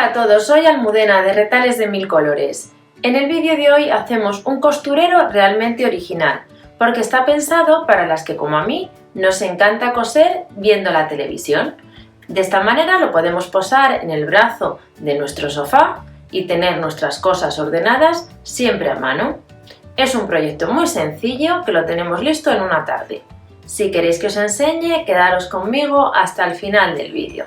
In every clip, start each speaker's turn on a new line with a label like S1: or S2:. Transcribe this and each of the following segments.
S1: Hola a todos, soy Almudena de Retales de Mil Colores. En el vídeo de hoy hacemos un costurero realmente original, porque está pensado para las que, como a mí, nos encanta coser viendo la televisión. De esta manera lo podemos posar en el brazo de nuestro sofá y tener nuestras cosas ordenadas siempre a mano. Es un proyecto muy sencillo que lo tenemos listo en una tarde. Si queréis que os enseñe, quedaros conmigo hasta el final del vídeo.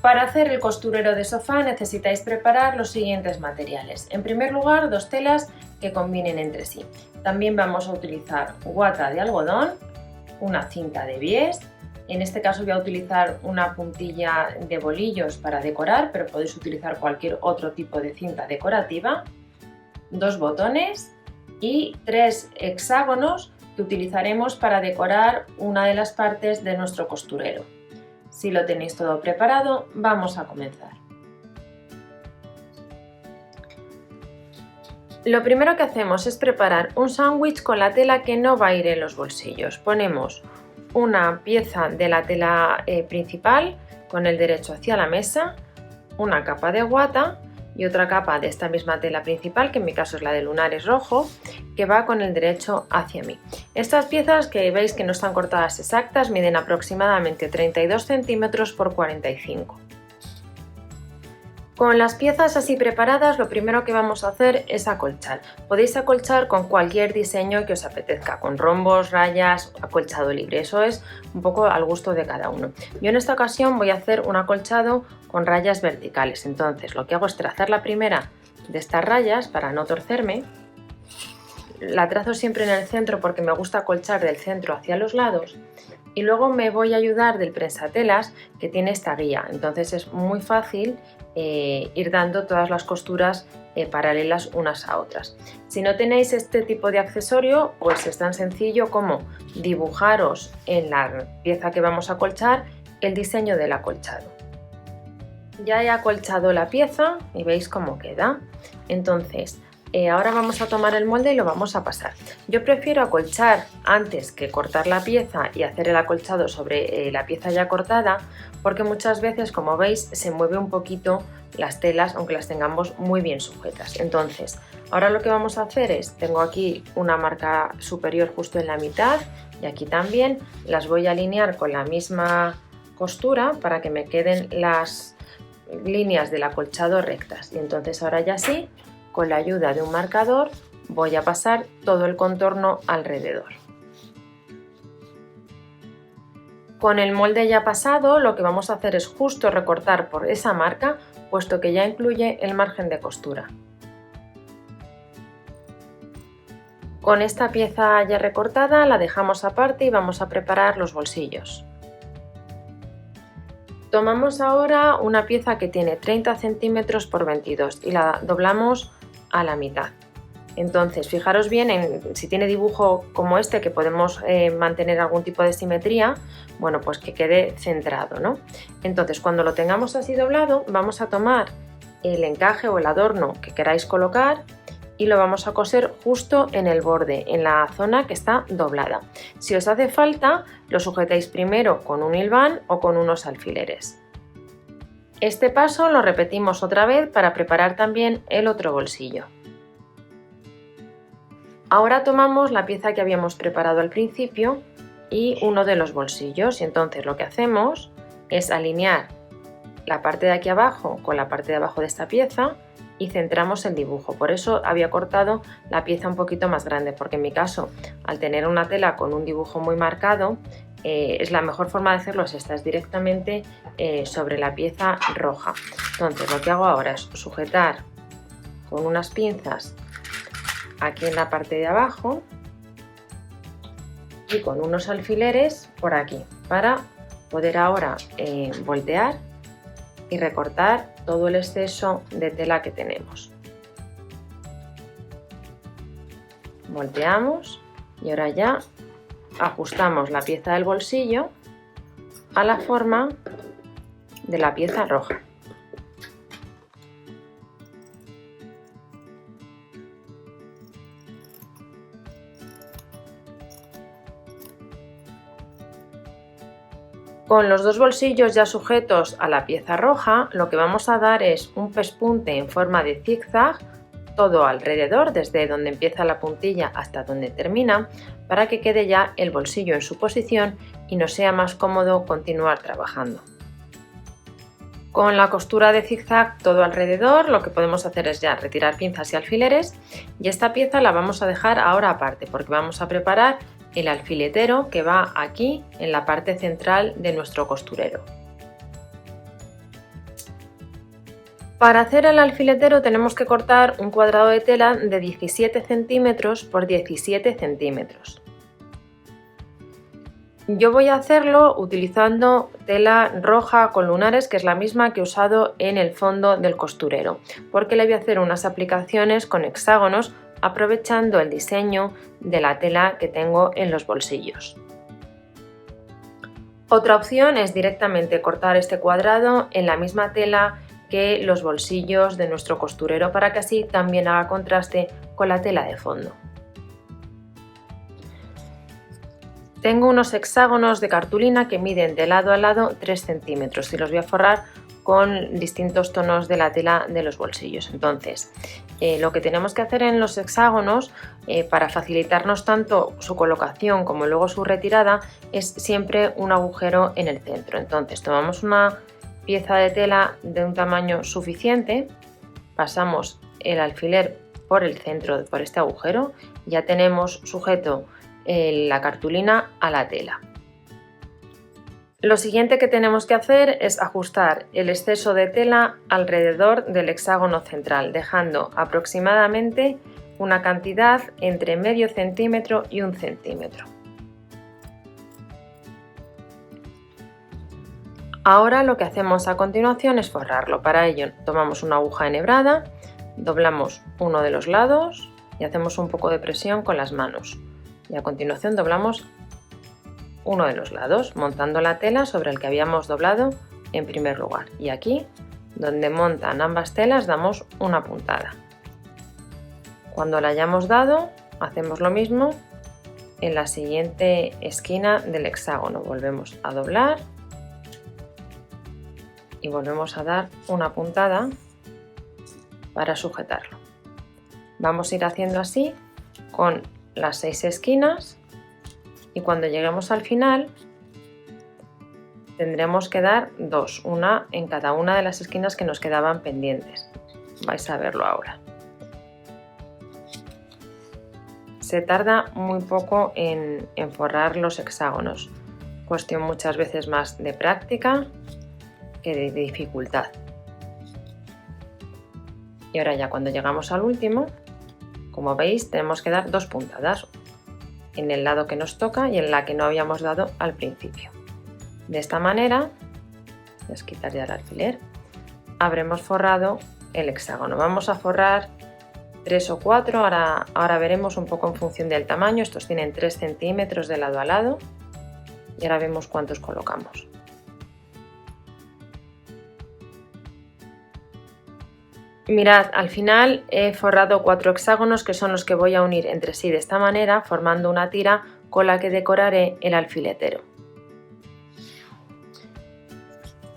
S1: Para hacer el costurero de sofá necesitáis preparar los siguientes materiales. En primer lugar, dos telas que combinen entre sí. También vamos a utilizar guata de algodón, una cinta de bies. En este caso voy a utilizar una puntilla de bolillos para decorar, pero podéis utilizar cualquier otro tipo de cinta decorativa. Dos botones y tres hexágonos que utilizaremos para decorar una de las partes de nuestro costurero. Si lo tenéis todo preparado, vamos a comenzar. Lo primero que hacemos es preparar un sándwich con la tela que no va a ir en los bolsillos. Ponemos una pieza de la tela principal con el derecho hacia la mesa, una capa de guata y otra capa de esta misma tela principal, que en mi caso es la de lunares rojo, que va con el derecho hacia mí. Estas piezas, que veis que no están cortadas exactas, miden aproximadamente 32 centímetros por 45. Con las piezas así preparadas, lo primero que vamos a hacer es acolchar. Podéis acolchar con cualquier diseño que os apetezca, con rombos, rayas, acolchado libre. Eso es un poco al gusto de cada uno. Yo en esta ocasión voy a hacer un acolchado con rayas verticales. Entonces lo que hago es trazar la primera de estas rayas para no torcerme. La trazo siempre en el centro porque me gusta acolchar del centro hacia los lados. Y luego me voy a ayudar del prensatelas que tiene esta guía. Entonces es muy fácil ir dando todas las costuras paralelas unas a otras. Si no tenéis este tipo de accesorio, pues es tan sencillo como dibujaros en la pieza que vamos a acolchar el diseño del acolchado. Ya he acolchado la pieza y veis cómo queda. Entonces ahora vamos a tomar el molde y lo vamos a pasar. Yo prefiero acolchar antes que cortar la pieza y hacer el acolchado sobre la pieza ya cortada, porque muchas veces, como veis, se mueve un poquito las telas aunque las tengamos muy bien sujetas. Entonces ahora lo que vamos a hacer es, tengo aquí una marca superior justo en la mitad y aquí también, las voy a alinear con la misma costura para que me queden las líneas del acolchado rectas. Y entonces ahora ya sí, con la ayuda de un marcador voy a pasar todo el contorno alrededor. Con el molde ya pasado, lo que vamos a hacer es justo recortar por esa marca, puesto que ya incluye el margen de costura. Con esta pieza ya recortada la dejamos aparte y vamos a preparar los bolsillos. Tomamos ahora una pieza que tiene 30 centímetros por 22 y la doblamos a la mitad. Entonces fijaros bien en si tiene dibujo como este, que podemos mantener algún tipo de simetría, bueno, pues que quede centrado, ¿no? Entonces cuando lo tengamos así doblado, vamos a tomar el encaje o el adorno que queráis colocar y lo vamos a coser justo en el borde, en la zona que está doblada. Si os hace falta, lo sujetáis primero con un hilván o con unos alfileres. Este paso lo repetimos otra vez para preparar también el otro bolsillo. Ahora tomamos la pieza que habíamos preparado al principio y uno de los bolsillos, y entonces lo que hacemos es alinear la parte de aquí abajo con la parte de abajo de esta pieza y centramos el dibujo. Por eso había cortado la pieza un poquito más grande, porque en mi caso, al tener una tela con un dibujo muy marcado, es la mejor forma de hacerlo es esta, es directamente sobre la pieza roja. Entonces lo que hago ahora es sujetar con unas pinzas aquí en la parte de abajo y con unos alfileres por aquí para poder ahora voltear y recortar todo el exceso de tela que tenemos. Volteamos y ahora ya ajustamos la pieza del bolsillo a la forma de la pieza roja. Con los dos bolsillos ya sujetos a la pieza roja, lo que vamos a dar es un pespunte en forma de zigzag todo alrededor, desde donde empieza la puntilla hasta donde termina, para que quede ya el bolsillo en su posición y nos sea más cómodo continuar trabajando. Con la costura de zigzag todo alrededor, lo que podemos hacer es ya retirar pinzas y alfileres, y esta pieza la vamos a dejar ahora aparte porque vamos a preparar el alfiletero que va aquí en la parte central de nuestro costurero. Para hacer el alfiletero tenemos que cortar un cuadrado de tela de 17 centímetros por 17 centímetros. Yo voy a hacerlo utilizando tela roja con lunares, que es la misma que he usado en el fondo del costurero, porque le voy a hacer unas aplicaciones con hexágonos aprovechando el diseño de la tela que tengo en los bolsillos. Otra opción es directamente cortar este cuadrado en la misma tela que los bolsillos de nuestro costurero para que así también haga contraste con la tela de fondo. Tengo unos hexágonos de cartulina que miden de lado a lado 3 centímetros y los voy a forrar con distintos tonos de la tela de los bolsillos. Entonces, lo que tenemos que hacer en los hexágonos para facilitarnos tanto su colocación como luego su retirada es siempre un agujero en el centro. Entonces, tomamos una pieza de tela de un tamaño suficiente, pasamos el alfiler por el centro, por este agujero, ya tenemos sujeto la cartulina a la tela. Lo siguiente que tenemos que hacer es ajustar el exceso de tela alrededor del hexágono central, dejando aproximadamente una cantidad entre medio centímetro y 1 centímetro. Ahora lo que hacemos a continuación es forrarlo. Para ello tomamos una aguja enhebrada, doblamos uno de los lados y hacemos un poco de presión con las manos. Y a continuación doblamos uno de los lados, montando la tela sobre el que habíamos doblado en primer lugar. Y aquí, donde montan ambas telas, damos una puntada. Cuando la hayamos dado, hacemos lo mismo en la siguiente esquina del hexágono. Volvemos a doblar y volvemos a dar una puntada para sujetarlo. Vamos a ir haciendo así con las 6 esquinas y cuando lleguemos al final tendremos que dar 2, una en cada una de las esquinas que nos quedaban pendientes. Vais a verlo ahora. Se tarda muy poco en forrar los hexágonos, cuestión muchas veces más de práctica que de dificultad. Y ahora ya cuando llegamos al último, como veis, tenemos que dar 2 puntadas en el lado que nos toca y en la que no habíamos dado al principio. De esta manera, voy a quitar ya el alfiler, habremos forrado el hexágono. Vamos a forrar 3 o 4, ahora veremos un poco en función del tamaño. Estos tienen 3 centímetros de lado a lado y ahora vemos cuántos colocamos. Mirad, al final he forrado 4 hexágonos que son los que voy a unir entre sí de esta manera, formando una tira con la que decoraré el alfiletero.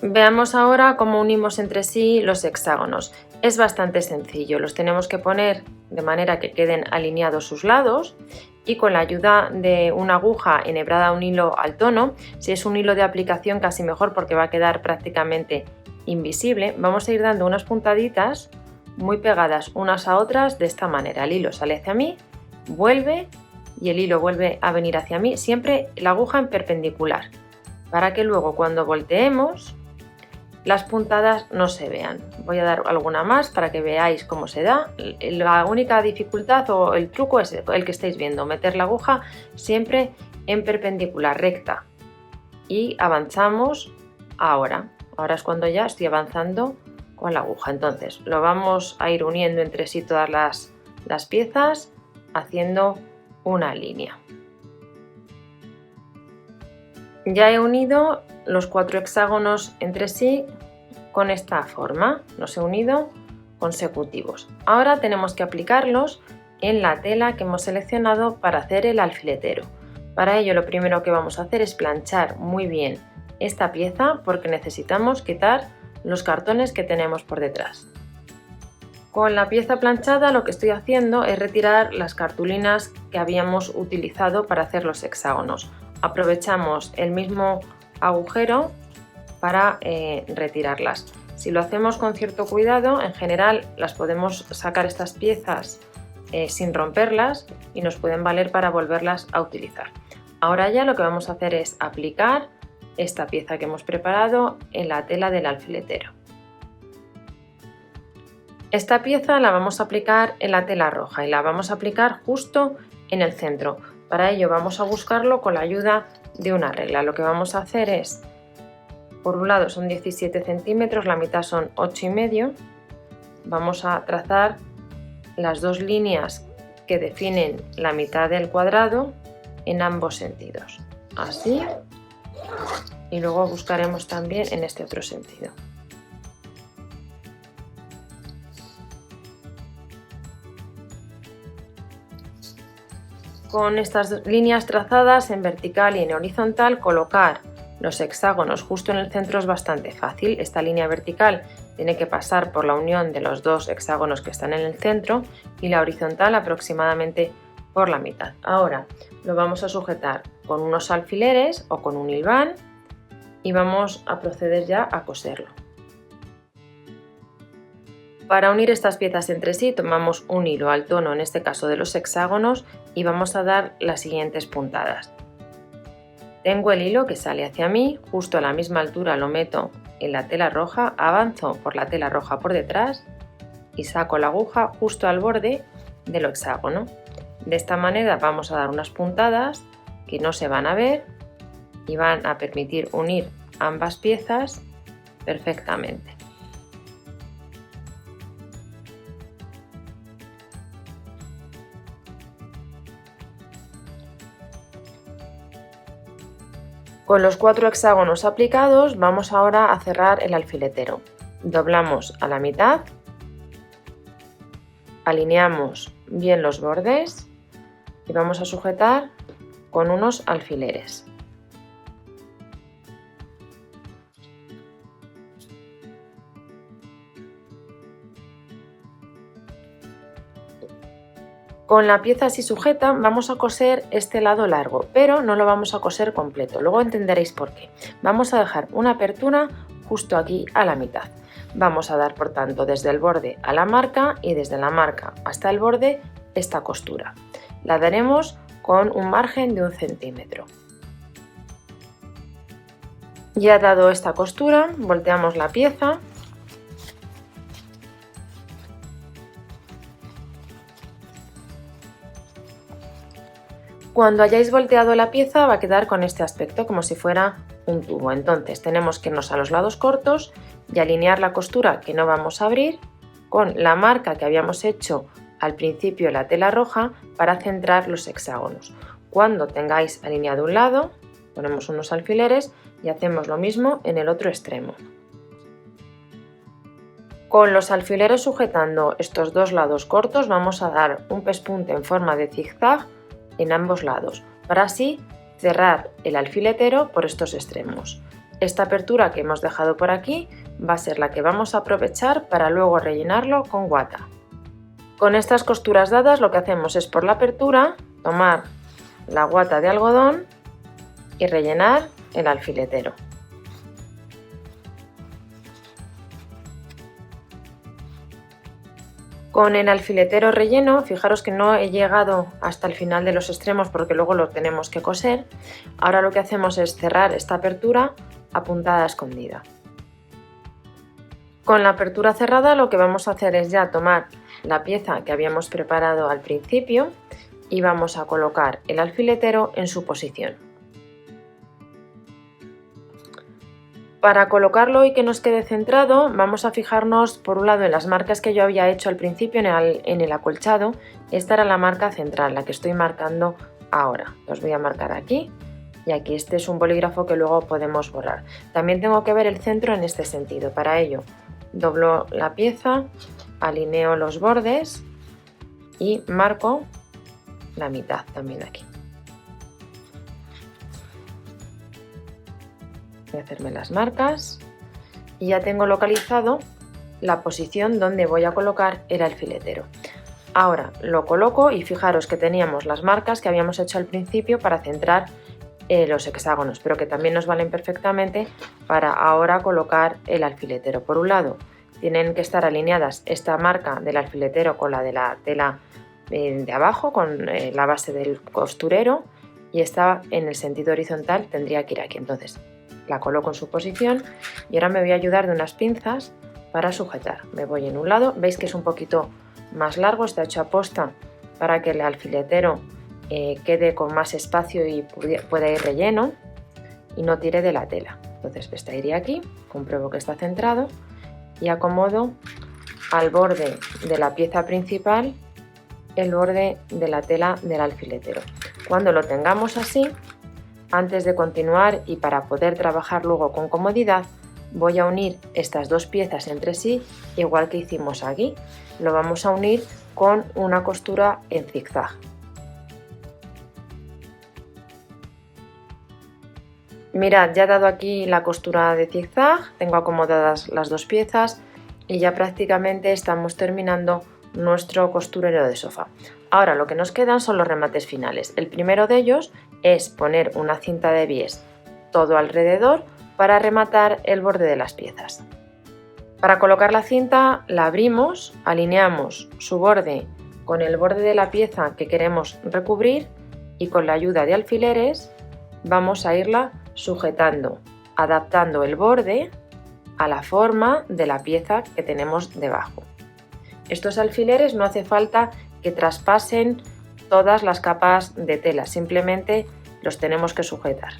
S1: Veamos ahora cómo unimos entre sí los hexágonos. Es bastante sencillo, los tenemos que poner de manera que queden alineados sus lados y con la ayuda de una aguja enhebrada a un hilo al tono, si es un hilo de aplicación casi mejor porque va a quedar prácticamente invisible, vamos a ir dando unas puntaditas muy pegadas unas a otras de esta manera. El hilo sale hacia mí, vuelve y el hilo vuelve a venir hacia mí, siempre la aguja en perpendicular, para que luego cuando volteemos las puntadas no se vean. Voy a dar alguna más para que veáis cómo se da. La única dificultad o el truco es el que estáis viendo, meter la aguja siempre en perpendicular, recta, y avanzamos ahora. Ahora es cuando ya estoy avanzando con la aguja. Entonces lo vamos a ir uniendo entre sí todas las piezas haciendo una línea. Ya he unido los 4 hexágonos entre sí con esta forma, los he unido consecutivos. Ahora tenemos que aplicarlos en la tela que hemos seleccionado para hacer el alfiletero. Para ello lo primero que vamos a hacer es planchar muy bien esta pieza porque necesitamos quitar los cartones que tenemos por detrás. Con la pieza planchada lo que estoy haciendo es retirar las cartulinas que habíamos utilizado para hacer los hexágonos. Aprovechamos el mismo agujero para retirarlas. Si lo hacemos con cierto cuidado, en general las podemos sacar estas piezas sin romperlas y nos pueden valer para volverlas a utilizar. Ahora ya lo que vamos a hacer es aplicar esta pieza que hemos preparado en la tela del alfiletero. Esta pieza la vamos a aplicar en la tela roja y la vamos a aplicar justo en el centro. Para ello vamos a buscarlo con la ayuda de una regla. Lo que vamos a hacer es, por un lado son 17 centímetros, la mitad son 8,5. Vamos a trazar las dos líneas que definen la mitad del cuadrado en ambos sentidos. Así. Y luego buscaremos también en este otro sentido. Con estas líneas trazadas en vertical y en horizontal, colocar los hexágonos justo en el centro es bastante fácil. Esta línea vertical tiene que pasar por la unión de los dos hexágonos que están en el centro y la horizontal aproximadamente por la mitad. Ahora lo vamos a sujetar con unos alfileres o con un hilván y vamos a proceder ya a coserlo. Para unir estas piezas entre sí tomamos un hilo al tono, en este caso de los hexágonos, y vamos a dar las siguientes puntadas. Tengo el hilo que sale hacia mí, justo a la misma altura lo meto en la tela roja, avanzo por la tela roja por detrás y saco la aguja justo al borde del hexágono. De esta manera vamos a dar unas puntadas que no se van a ver y van a permitir unir ambas piezas perfectamente. Con los 4 hexágonos aplicados vamos ahora a cerrar el alfiletero. Doblamos a la mitad, alineamos bien los bordes y vamos a sujetar con unos alfileres. Con la pieza así sujeta vamos a coser este lado largo, pero no lo vamos a coser completo, luego entenderéis por qué. Vamos a dejar una apertura justo aquí a la mitad. Vamos a dar por tanto desde el borde a la marca y desde la marca hasta el borde esta costura. La daremos con un margen de 1 centímetro. Ya dado esta costura, volteamos la pieza. Cuando hayáis volteado la pieza va a quedar con este aspecto, como si fuera un tubo. Entonces tenemos que irnos a los lados cortos y alinear la costura que no vamos a abrir con la marca que habíamos hecho al principio en la tela roja para centrar los hexágonos. Cuando tengáis alineado un lado, ponemos unos alfileres y hacemos lo mismo en el otro extremo. Con los alfileres sujetando estos dos lados cortos vamos a dar un pespunte en forma de zigzag en ambos lados, para así cerrar el alfiletero por estos extremos. Esta apertura que hemos dejado por aquí va a ser la que vamos a aprovechar para luego rellenarlo con guata. Con estas costuras dadas lo que hacemos es por la apertura tomar la guata de algodón y rellenar el alfiletero. Con el alfiletero relleno, fijaros que no he llegado hasta el final de los extremos porque luego lo tenemos que coser. Ahora lo que hacemos es cerrar esta apertura a puntada escondida. Con la apertura cerrada lo que vamos a hacer es ya tomar la pieza que habíamos preparado al principio y vamos a colocar el alfiletero en su posición. Para colocarlo y que nos quede centrado vamos a fijarnos por un lado en las marcas que yo había hecho al principio en el acolchado. Esta era la marca central, la que estoy marcando ahora. Os voy a marcar aquí y aquí. Este es un bolígrafo que luego podemos borrar. También tengo que ver el centro en este sentido. Para ello doblo la pieza, alineo los bordes y marco la mitad también aquí. Voy a hacerme las marcas y ya tengo localizado la posición donde voy a colocar el alfiletero. Ahora lo coloco y fijaros que teníamos las marcas que habíamos hecho al principio para centrar los hexágonos, pero que también nos valen perfectamente para ahora colocar el alfiletero. Por un lado, tienen que estar alineadas esta marca del alfiletero con la de la tela de abajo, con la base del costurero, y esta en el sentido horizontal tendría que ir aquí. Entonces la coloco en su posición y ahora me voy a ayudar de unas pinzas para sujetar. Me voy en un lado, veis que es un poquito más largo, está hecho a posta para que el alfiletero quede con más espacio y pueda ir relleno y no tire de la tela. Entonces esta iría aquí, compruebo que está centrado y acomodo al borde de la pieza principal el borde de la tela del alfiletero. Cuando lo tengamos así, antes de continuar y para poder trabajar luego con comodidad, voy a unir estas dos piezas entre sí, igual que hicimos aquí. Lo vamos a unir con una costura en zigzag. Mirad, ya he dado aquí la costura de zigzag, tengo acomodadas las dos piezas y ya prácticamente estamos terminando nuestro costurero de sofá. Ahora lo que nos quedan son los remates finales. El primero de ellos es poner una cinta de bies todo alrededor para rematar el borde de las piezas. Para colocar la cinta la abrimos, alineamos su borde con el borde de la pieza que queremos recubrir y con la ayuda de alfileres vamos a irla sujetando, adaptando el borde a la forma de la pieza que tenemos debajo. Estos alfileres no hace falta que traspasen todas las capas de tela, simplemente los tenemos que sujetar.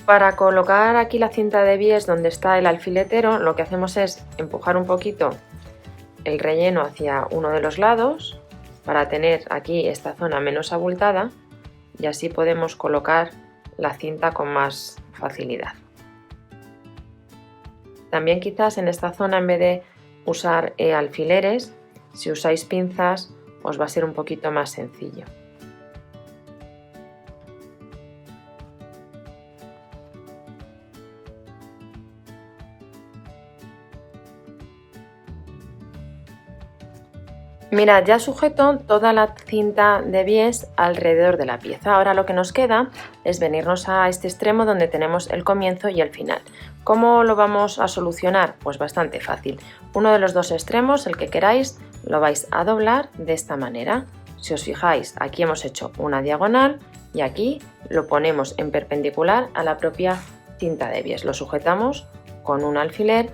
S1: Para colocar aquí la cinta de bies donde está el alfiletero, lo que hacemos es empujar un poquito el relleno hacia uno de los lados para tener aquí esta zona menos abultada y así podemos colocar la cinta con más facilidad. También quizás en esta zona, en vez de usar alfileres, si usáis pinzas os va a ser un poquito más sencillo. Mirad, ya sujeto toda la cinta de bies alrededor de la pieza. Ahora lo que nos queda es venirnos a este extremo donde tenemos el comienzo y el final. ¿Cómo lo vamos a solucionar? Pues bastante fácil. Uno de los dos extremos, el que queráis, lo vais a doblar de esta manera. Si os fijáis, aquí hemos hecho una diagonal y aquí lo ponemos en perpendicular a la propia cinta de bies. Lo sujetamos con un alfiler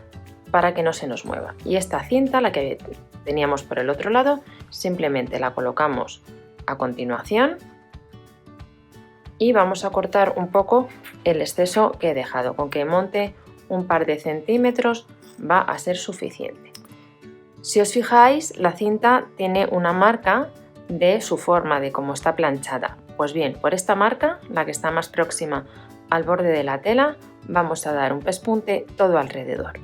S1: para que no se nos mueva. Y esta cinta, la que teníamos por el otro lado, simplemente la colocamos a continuación y vamos a cortar un poco el exceso que he dejado. Con que monte un par de centímetros va a ser suficiente. Si os fijáis, la cinta tiene una marca de su forma, de cómo está planchada. Pues bien, por esta marca, la que está más próxima al borde de la tela, vamos a dar un pespunte todo alrededor.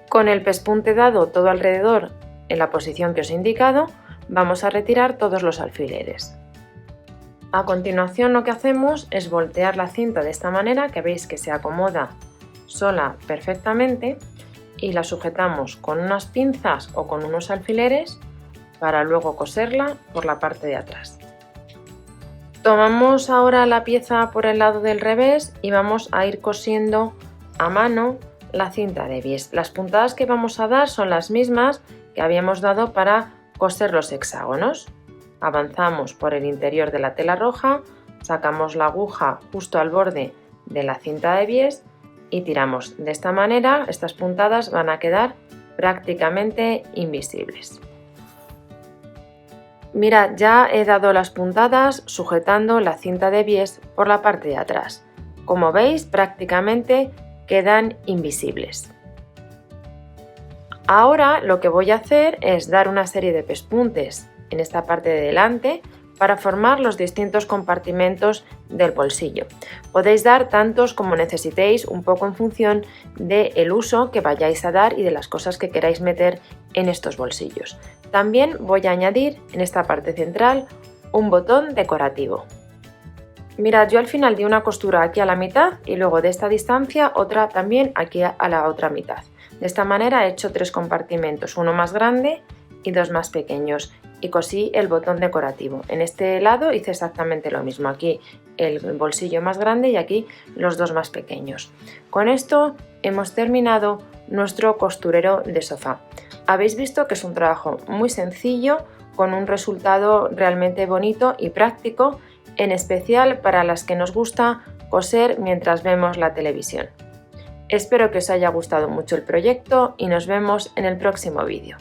S1: Con el pespunte dado todo alrededor en la posición que os he indicado, vamos a retirar todos los alfileres. A continuación lo que hacemos es voltear la cinta de esta manera, que veis que se acomoda sola perfectamente, y la sujetamos con unas pinzas o con unos alfileres para luego coserla por la parte de atrás. Tomamos ahora la pieza por el lado del revés y vamos a ir cosiendo a mano la cinta de bies. Las puntadas que vamos a dar son las mismas que habíamos dado para coser los hexágonos. Avanzamos por el interior de la tela roja, sacamos la aguja justo al borde de la cinta de bies y tiramos. De esta manera estas puntadas van a quedar prácticamente invisibles. Mirad, ya he dado las puntadas sujetando la cinta de bies por la parte de atrás. Como veis, prácticamente quedan invisibles. Ahora lo que voy a hacer es dar una serie de pespuntes en esta parte de delante para formar los distintos compartimentos del bolsillo. Podéis dar tantos como necesitéis, un poco en función del uso que vayáis a dar y de las cosas que queráis meter en estos bolsillos. También voy a añadir en esta parte central un botón decorativo. Mirad, yo al final di una costura aquí a la mitad y luego de esta distancia otra también aquí a la otra mitad. De esta manera he hecho 3 compartimentos, uno más grande y 2 más pequeños, y cosí el botón decorativo. En este lado hice exactamente lo mismo, aquí el bolsillo más grande y aquí los 2 más pequeños. Con esto hemos terminado nuestro costurero de sofá. Habéis visto que es un trabajo muy sencillo, con un resultado realmente bonito y práctico, en especial para las que nos gusta coser mientras vemos la televisión. Espero que os haya gustado mucho el proyecto y nos vemos en el próximo vídeo.